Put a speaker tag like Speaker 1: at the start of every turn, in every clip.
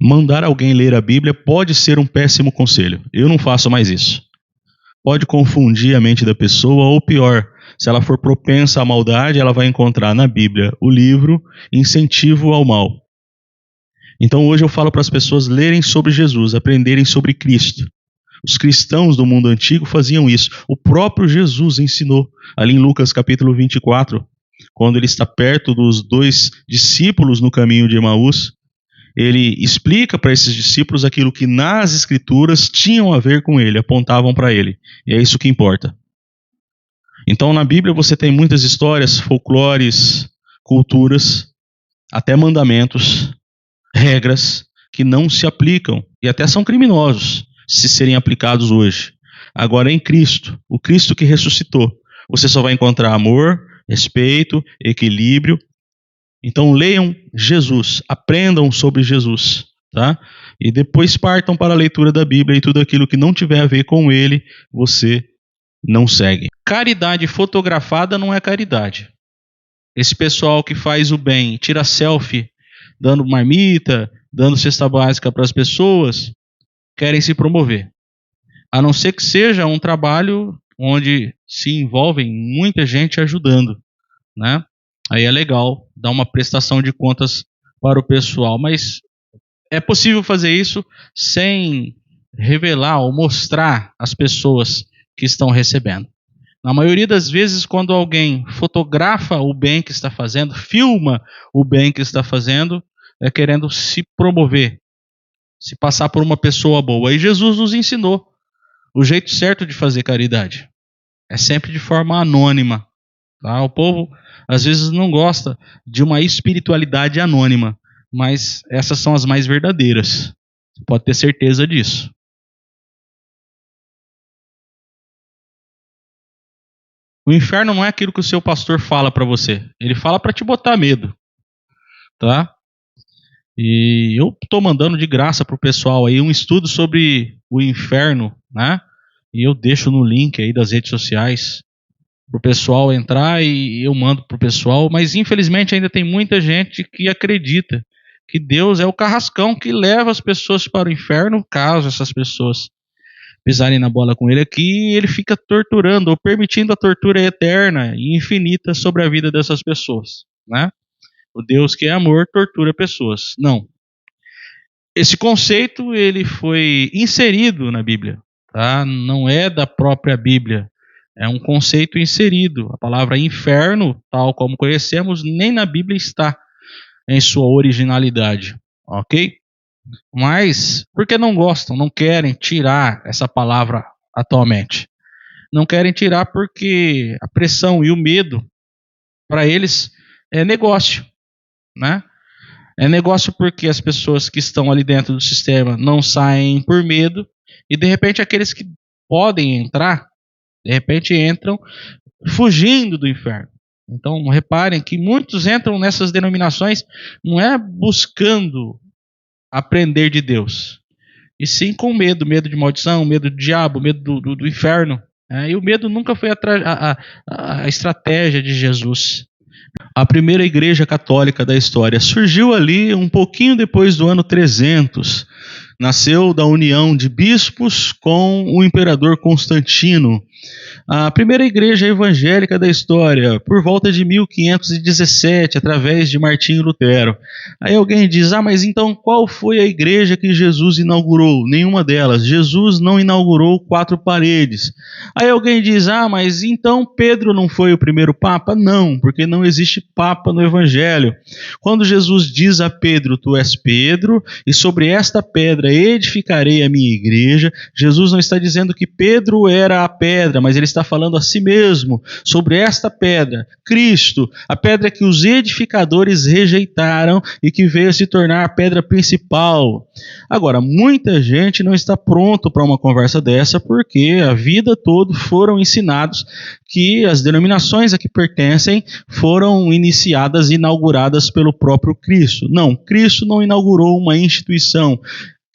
Speaker 1: Mandar alguém ler a Bíblia pode ser um péssimo conselho. Eu não faço mais isso. Pode confundir a mente da pessoa, ou pior, se ela for propensa à maldade, ela vai encontrar na Bíblia o livro incentivo ao mal. Então hoje eu falo para as pessoas lerem sobre Jesus, aprenderem sobre Cristo. Os cristãos do mundo antigo faziam isso. O próprio Jesus ensinou, ali em Lucas capítulo 24, quando ele está perto dos 2 discípulos no caminho de Emaús, ele explica para esses discípulos aquilo que nas Escrituras tinham a ver com ele, apontavam para ele. E é isso que importa. Então na Bíblia você tem muitas histórias, folclores, culturas, até mandamentos, regras que não se aplicam e até são criminosos se serem aplicados hoje. Agora em Cristo, o Cristo que ressuscitou, você só vai encontrar amor, respeito, equilíbrio. Então leiam Jesus, aprendam sobre Jesus, tá? E depois partam para a leitura da Bíblia e tudo aquilo que não tiver a ver com ele, você não segue. Caridade fotografada não é caridade. Esse pessoal que faz o bem, tira selfie, dando marmita, dando cesta básica para as pessoas, querem se promover. A não ser que seja um trabalho onde se envolvem muita gente ajudando, né? Aí é legal dar uma prestação de contas para o pessoal, mas é possível fazer isso sem revelar ou mostrar as pessoas que estão recebendo. Na maioria das vezes, quando alguém fotografa o bem que está fazendo, filma o bem que está fazendo, é querendo se promover, se passar por uma pessoa boa. E Jesus nos ensinou o jeito certo de fazer caridade. É sempre de forma anônima. Tá? O povo às vezes não gosta de uma espiritualidade anônima, mas essas são as mais verdadeiras. Você pode ter certeza disso. O inferno não é aquilo que o seu pastor fala para você. Ele fala para te botar medo, tá? E eu estou mandando de graça pro pessoal aí um estudo sobre o inferno, né? E eu deixo no link aí das redes sociais pro pessoal entrar e eu mando pro pessoal. Mas infelizmente ainda tem muita gente que acredita que Deus é o carrascão que leva as pessoas para o inferno, caso essas pessoas pisarem na bola com ele aqui, e ele fica torturando ou permitindo a tortura eterna e infinita sobre a vida dessas pessoas, né? O Deus que é amor tortura pessoas. Não. Esse conceito ele foi inserido na Bíblia, tá? Não é da própria Bíblia. É um conceito inserido. A palavra inferno, tal como conhecemos, nem na Bíblia está em sua originalidade, ok? Mas, por que não gostam, não querem tirar essa palavra atualmente? Não querem tirar porque a pressão e o medo, para eles, é negócio, né? É negócio porque as pessoas que estão ali dentro do sistema não saem por medo e, de repente, aqueles que podem entrar, de repente entram fugindo do inferno. Então, reparem que muitos entram nessas denominações não é buscando aprender de Deus, e sim com medo de maldição, medo do diabo, medo do inferno. E o medo nunca foi a estratégia de Jesus. A primeira igreja católica da história surgiu ali um pouquinho depois do ano 300. Nasceu da união de bispos com o imperador Constantino. A primeira igreja evangélica da história, por volta de 1517, através de Martinho Lutero. Aí alguém diz, mas então qual foi a igreja que Jesus inaugurou? Nenhuma delas. Jesus não inaugurou 4 paredes. Aí alguém diz, mas então Pedro não foi o primeiro papa? Não, porque não existe papa no evangelho. Quando Jesus diz a Pedro, tu és Pedro, e sobre esta pedra edificarei a minha igreja, Jesus não está dizendo que Pedro era a pedra, mas ele está falando a si mesmo sobre esta pedra, Cristo, a pedra que os edificadores rejeitaram e que veio a se tornar a pedra principal. Agora, muita gente não está pronto para uma conversa dessa porque a vida toda foram ensinados que as denominações a que pertencem foram iniciadas e inauguradas pelo próprio Cristo. Não, Cristo não inaugurou uma instituição.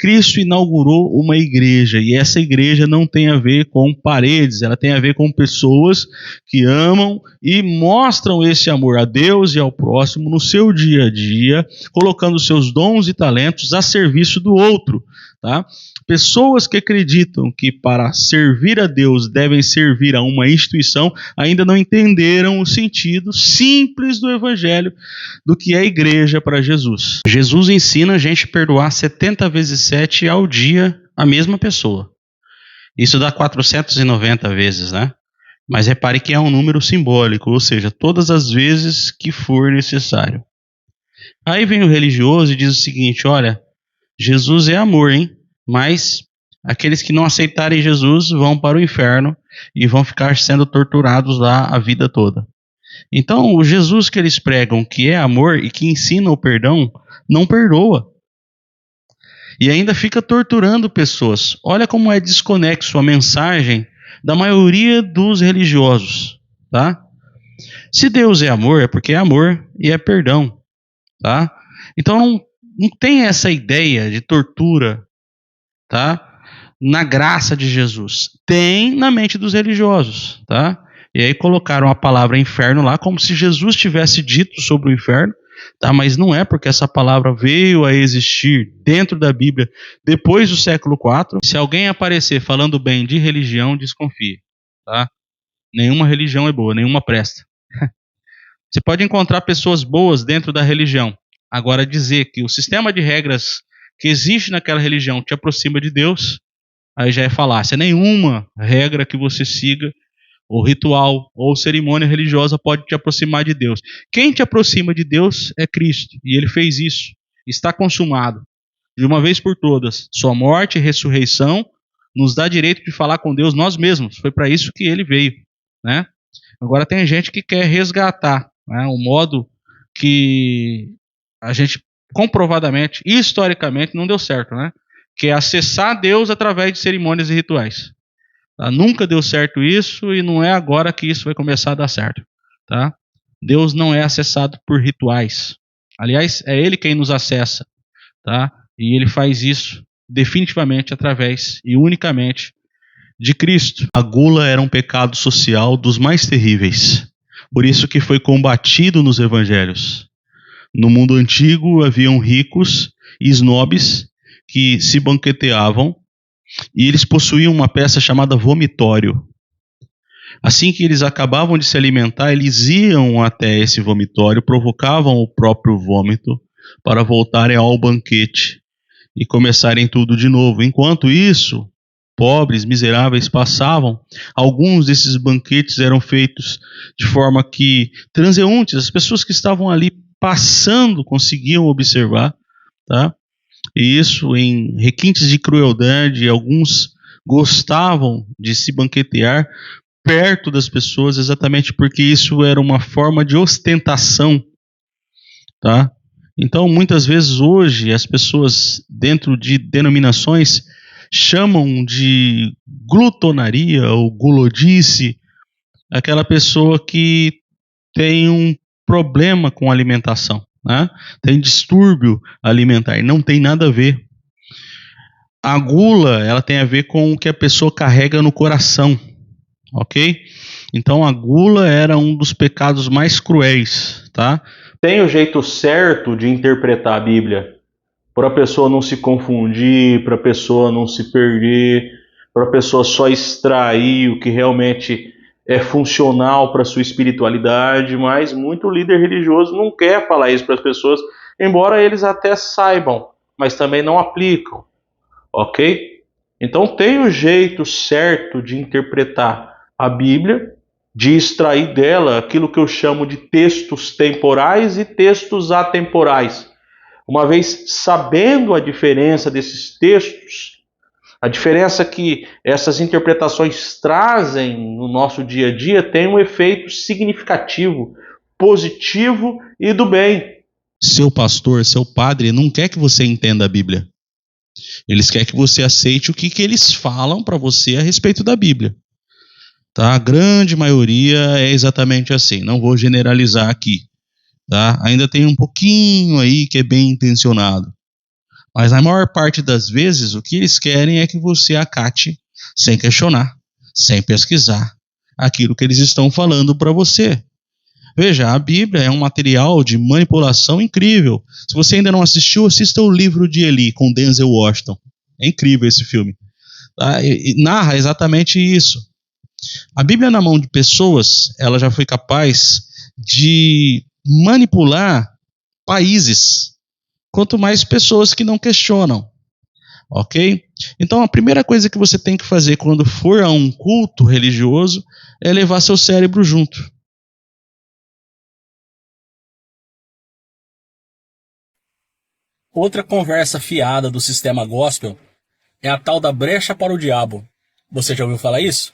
Speaker 1: Cristo inaugurou uma igreja, e essa igreja não tem a ver com paredes, ela tem a ver com pessoas que amam e mostram esse amor a Deus e ao próximo no seu dia a dia, colocando seus dons e talentos a serviço do outro, tá? Pessoas que acreditam que para servir a Deus devem servir a uma instituição ainda não entenderam o sentido simples do evangelho do que é a igreja para Jesus. Jesus ensina a gente a perdoar 70 vezes 7 ao dia a mesma pessoa. Isso dá 490 vezes, né? Mas repare que é um número simbólico, ou seja, todas as vezes que for necessário. Aí vem o religioso e diz o seguinte: olha, Jesus é amor, hein? Mas aqueles que não aceitarem Jesus vão para o inferno e vão ficar sendo torturados lá a vida toda. Então, o Jesus que eles pregam, que é amor e que ensina o perdão, não perdoa. E ainda fica torturando pessoas. Olha como é desconexo a mensagem da maioria dos religiosos, tá? Se Deus é amor, é porque é amor e é perdão, tá? Então não tem essa ideia de tortura, tá? Na graça de Jesus. Tem na mente dos religiosos, tá? E aí colocaram a palavra inferno lá como se Jesus tivesse dito sobre o inferno, tá? Mas não é, porque essa palavra veio a existir dentro da Bíblia depois do século IV. Se alguém aparecer falando bem de religião, desconfie, tá? Nenhuma religião é boa, nenhuma presta. Você pode encontrar pessoas boas dentro da religião. Agora, dizer que o sistema de regras que existe naquela religião te aproxima de Deus, aí já é falácia. Nenhuma regra que você siga, ou ritual, ou cerimônia religiosa pode te aproximar de Deus. Quem te aproxima de Deus é Cristo, e Ele fez isso. Está consumado, de uma vez por todas. Sua morte e ressurreição nos dá direito de falar com Deus nós mesmos. Foi para isso que Ele veio, né? Agora tem gente que quer resgatar, né, o modo que a gente comprovadamente, historicamente, não deu certo, né? Que é acessar Deus através de cerimônias e rituais. Tá? Nunca deu certo isso e não é agora que isso vai começar a dar certo, tá? Deus não é acessado por rituais. Aliás, é Ele quem nos acessa, tá? E Ele faz isso definitivamente através e unicamente de Cristo. A gula era um pecado social dos mais terríveis. Por isso que foi combatido nos evangelhos. No mundo antigo haviam ricos e snobs que se banqueteavam e eles possuíam uma peça chamada vomitório. Assim que eles acabavam de se alimentar, eles iam até esse vomitório, provocavam o próprio vômito para voltarem ao banquete e começarem tudo de novo. Enquanto isso, pobres, miseráveis passavam. Alguns desses banquetes eram feitos de forma que transeuntes, as pessoas que estavam ali passando, conseguiam observar, tá? E isso em requintes de crueldade. Alguns gostavam de se banquetear perto das pessoas, exatamente porque isso era uma forma de ostentação, tá? Então, muitas vezes hoje, as pessoas dentro de denominações chamam de glutonaria ou gulodice aquela pessoa que tem um problema com alimentação, né? Tem distúrbio alimentar, e não tem nada a ver. A gula, ela tem a ver com o que a pessoa carrega no coração, ok? Então a gula era um dos pecados mais cruéis, tá? Tem o jeito certo de interpretar a Bíblia, para a pessoa não se confundir, para a pessoa não se perder, para a pessoa só extrair o que realmente é funcional para a sua espiritualidade, mas muito líder religioso não quer falar isso para as pessoas, embora eles até saibam, mas também não aplicam, ok? Então tem o jeito certo de interpretar a Bíblia, de extrair dela aquilo que eu chamo de textos temporais e textos atemporais. Uma vez sabendo a diferença desses textos, a diferença que essas interpretações trazem no nosso dia a dia tem um efeito significativo, positivo e do bem. Seu pastor, seu padre não quer que você entenda a Bíblia. Eles querem que você aceite o que eles falam para você a respeito da Bíblia. Tá? A grande maioria é exatamente assim. Não vou generalizar aqui. Tá? Ainda tem um pouquinho aí que é bem intencionado. Mas na maior parte das vezes, o que eles querem é que você acate sem questionar, sem pesquisar aquilo que eles estão falando para você. Veja, a Bíblia é um material de manipulação incrível. Se você ainda não assistiu, assista o livro de Eli com Denzel Washington. É incrível esse filme. Tá? E narra exatamente isso. A Bíblia na mão de pessoas, ela já foi capaz de manipular países, quanto mais pessoas que não questionam, ok? Então a primeira coisa que você tem que fazer quando for a um culto religioso é levar seu cérebro junto.
Speaker 2: Outra conversa fiada do sistema gospel é a tal da brecha para o diabo. Você já ouviu falar isso?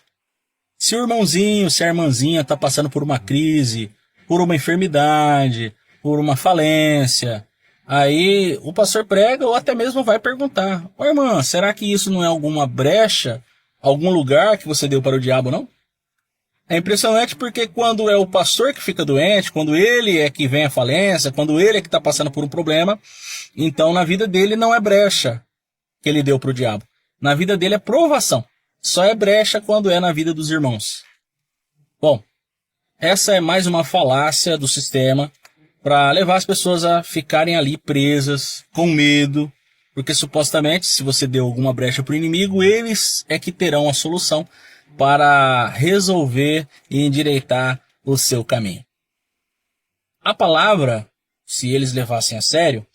Speaker 2: Se o irmãozinho, se a irmãzinha está passando por uma crise, por uma enfermidade, por uma falência, aí o pastor prega ou até mesmo vai perguntar: ô irmã, será que isso não é alguma brecha, algum lugar que você deu para o diabo, não? É impressionante porque quando é o pastor que fica doente, quando ele é que vem à falência, quando ele é que está passando por um problema, então na vida dele não é brecha que ele deu para o diabo. Na vida dele é provação. Só é brecha quando é na vida dos irmãos. Bom, essa é mais uma falácia do sistema para levar as pessoas a ficarem ali presas, com medo, porque supostamente, se você deu alguma brecha para o inimigo, eles é que terão a solução para resolver e endireitar o seu caminho. A palavra, se eles levassem a sério,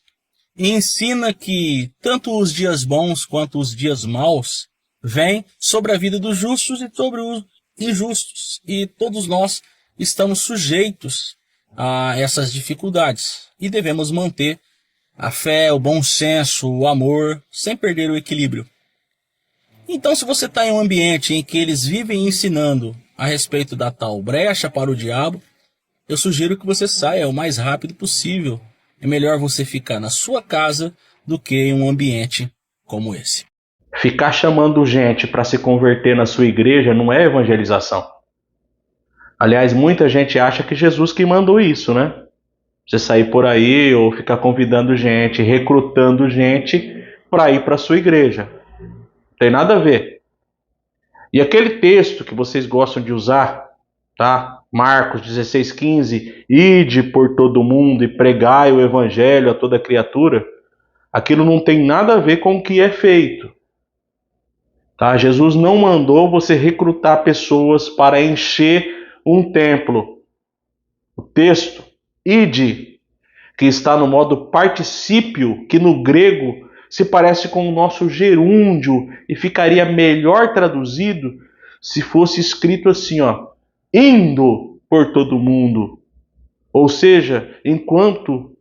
Speaker 2: ensina que tanto os dias bons quanto os dias maus vêm sobre a vida dos justos e sobre os injustos. E todos nós estamos sujeitos a essas dificuldades. E devemos manter a fé, o bom senso, o amor, sem perder o equilíbrio. Então, se você está em um ambiente em que eles vivem ensinando a respeito da tal brecha para o diabo, eu sugiro que você saia o mais rápido possível. É melhor você ficar na sua casa do que em um ambiente como esse.
Speaker 3: Ficar chamando gente para se converter na sua igreja não é evangelização. Aliás, muita gente acha que Jesus que mandou isso, né? Você sair por aí ou ficar convidando gente, recrutando gente para ir para a sua igreja. Não tem nada a ver. E aquele texto que vocês gostam de usar, tá? Marcos 16,15, ide por todo mundo e pregai o evangelho a toda criatura, aquilo não tem nada a ver com o que é feito. Tá? Jesus não mandou você recrutar pessoas para encher um templo. O texto, ide, que está no modo particípio, que no grego se parece com o nosso gerúndio e ficaria melhor traduzido se fosse escrito assim, ó, indo por todo mundo. Ou seja, enquanto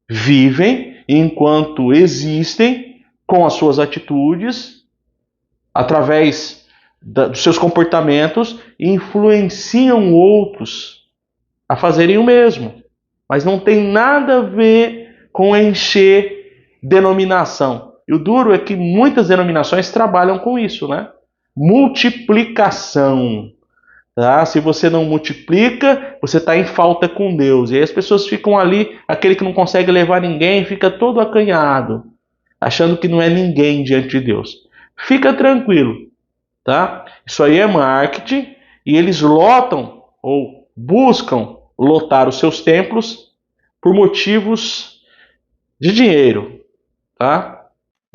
Speaker 3: vivem, enquanto existem, com as suas atitudes, através dos seus comportamentos, influenciam outros a fazerem o mesmo. Mas não tem nada a ver com encher denominação. E o duro é que muitas denominações trabalham com isso, né? Multiplicação. Tá? Se você não multiplica, você está em falta com Deus. E aí as pessoas ficam ali, aquele que não consegue levar ninguém, fica todo acanhado, achando que não é ninguém diante de Deus. Fica tranquilo, tá? Isso aí é marketing e eles lotam ou buscam lotar os seus templos por motivos de dinheiro, tá?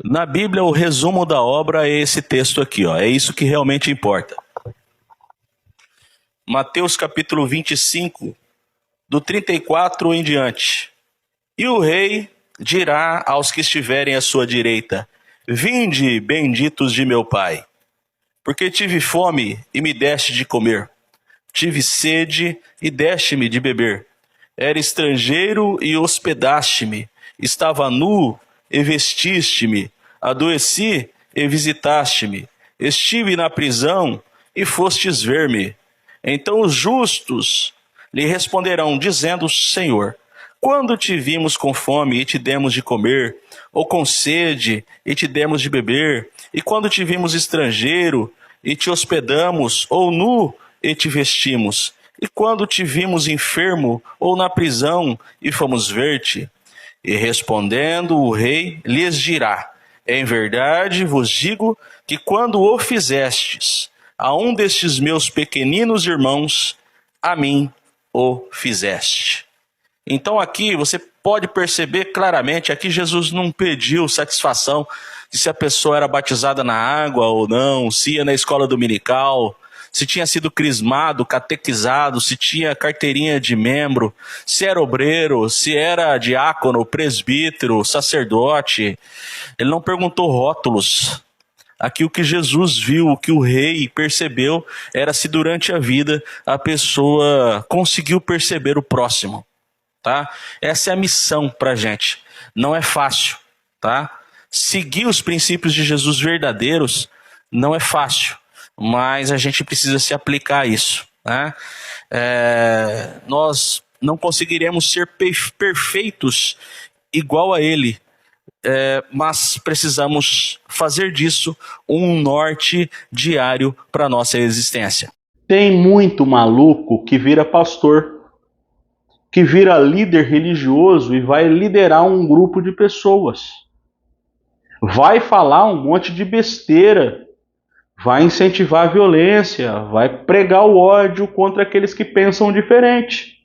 Speaker 2: Na Bíblia, o resumo da obra é esse texto aqui, ó. É isso que realmente importa. Mateus capítulo 25, do 34 em diante. E o rei dirá aos que estiverem à sua direita: vinde, benditos de meu Pai, porque tive fome e me deste de comer, tive sede e deste-me de beber, era estrangeiro e hospedaste-me, estava nu e vestiste-me, adoeci e visitaste-me, estive na prisão e fostes ver-me. Então os justos lhe responderão, dizendo: Senhor, quando te vimos com fome e te demos de comer, ou com sede e te demos de beber? E quando te vimos estrangeiro e te hospedamos, ou nu e te vestimos? E quando te vimos enfermo ou na prisão e fomos ver-te?
Speaker 4: E respondendo o rei lhes dirá: em verdade vos digo que quando o fizestes a um destes meus pequeninos irmãos, a mim o fizeste. Então aqui você pode perceber claramente, aqui Jesus não pediu satisfação de se a pessoa era batizada na água ou não, se ia na escola dominical, se tinha sido crismado, catequizado, se tinha carteirinha de membro, se era obreiro, se era diácono, presbítero, sacerdote. Ele não perguntou rótulos. Aqui o que Jesus viu, o que o rei percebeu, era se durante a vida a pessoa conseguiu perceber o próximo. Tá? Essa é a missão pra gente. Não é fácil, tá? Seguir os princípios de Jesus verdadeiros não é fácil, mas a gente precisa se aplicar a isso, né? Nós não conseguiremos ser perfeitos igual a ele, mas precisamos fazer disso um norte diário para nossa existência.
Speaker 3: Tem muito maluco que vira pastor, que vira líder religioso e vai liderar um grupo de pessoas. Vai falar um monte de besteira, vai incentivar a violência, vai pregar o ódio contra aqueles que pensam diferente.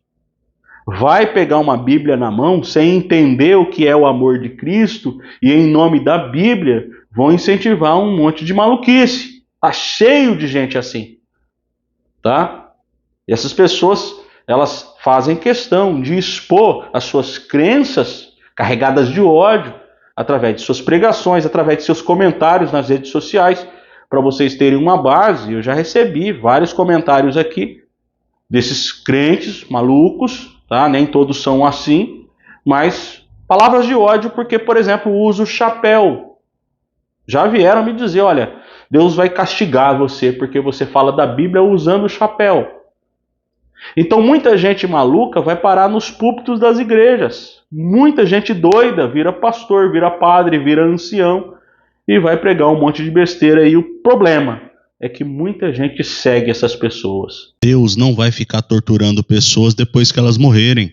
Speaker 3: Vai pegar uma Bíblia na mão sem entender o que é o amor de Cristo e, em nome da Bíblia, vão incentivar um monte de maluquice. Tá cheio de gente assim, tá? E essas pessoas, elas fazem questão de expor as suas crenças carregadas de ódio através de suas pregações, através de seus comentários nas redes sociais. Para vocês terem uma base, eu já recebi vários comentários aqui desses crentes malucos, tá? Nem todos são assim, mas palavras de ódio porque, por exemplo, uso chapéu. Já vieram me dizer, olha, Deus vai castigar você porque você fala da Bíblia usando o chapéu. Então muita gente maluca vai parar nos púlpitos das igrejas. Muita gente doida vira pastor, vira padre, vira ancião e vai pregar um monte de besteira. E o problema é que muita gente segue essas pessoas.
Speaker 1: Deus não vai ficar torturando pessoas depois que elas morrerem.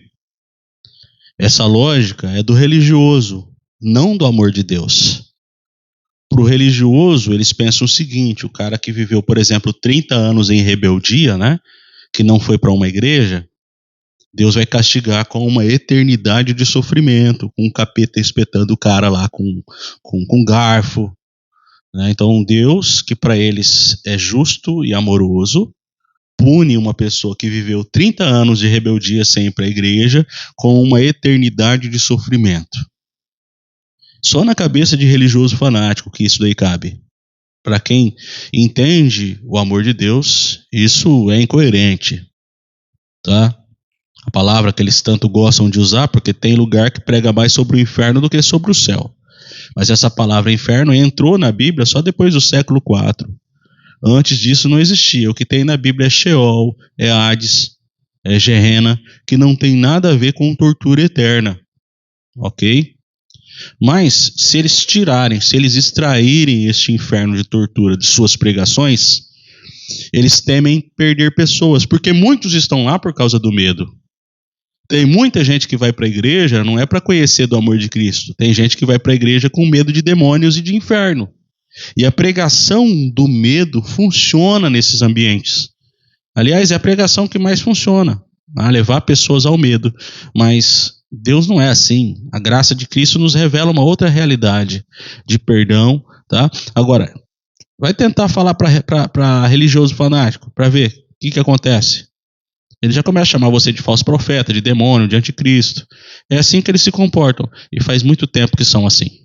Speaker 1: Essa lógica é do religioso, não do amor de Deus. Para o religioso, eles pensam o seguinte: o cara que viveu, por exemplo, 30 anos em rebeldia, né, que não foi para uma igreja, Deus vai castigar com uma eternidade de sofrimento, com um capeta espetando o cara lá com garfo. Né? Então Deus, que para eles é justo e amoroso, pune uma pessoa que viveu 30 anos de rebeldia sem ir para a igreja com uma eternidade de sofrimento. Só na cabeça de religioso fanático que isso daí cabe. Para quem entende o amor de Deus, isso é incoerente, tá? A palavra que eles tanto gostam de usar, porque tem lugar que prega mais sobre o inferno do que sobre o céu. Mas essa palavra inferno entrou na Bíblia só depois do século IV. Antes disso não existia. O que tem na Bíblia é Sheol, é Hades, é Gehenna, que não tem nada a ver com tortura eterna. Ok? Mas, se eles tirarem, se eles extraírem este inferno de tortura de suas pregações, eles temem perder pessoas, porque muitos estão lá por causa do medo. Tem muita gente que vai para a igreja, não é para conhecer do amor de Cristo. Tem gente que vai para a igreja com medo de demônios e de inferno. E a pregação do medo funciona nesses ambientes. Aliás, é a pregação que mais funciona, a levar pessoas ao medo. Mas Deus não é assim. A graça de Cristo nos revela uma outra realidade de perdão, tá? Agora, vai tentar falar para religioso fanático, para ver o que acontece. Ele já começa a chamar você de falso profeta, de demônio, de anticristo. É assim que eles se comportam. E faz muito tempo que são assim.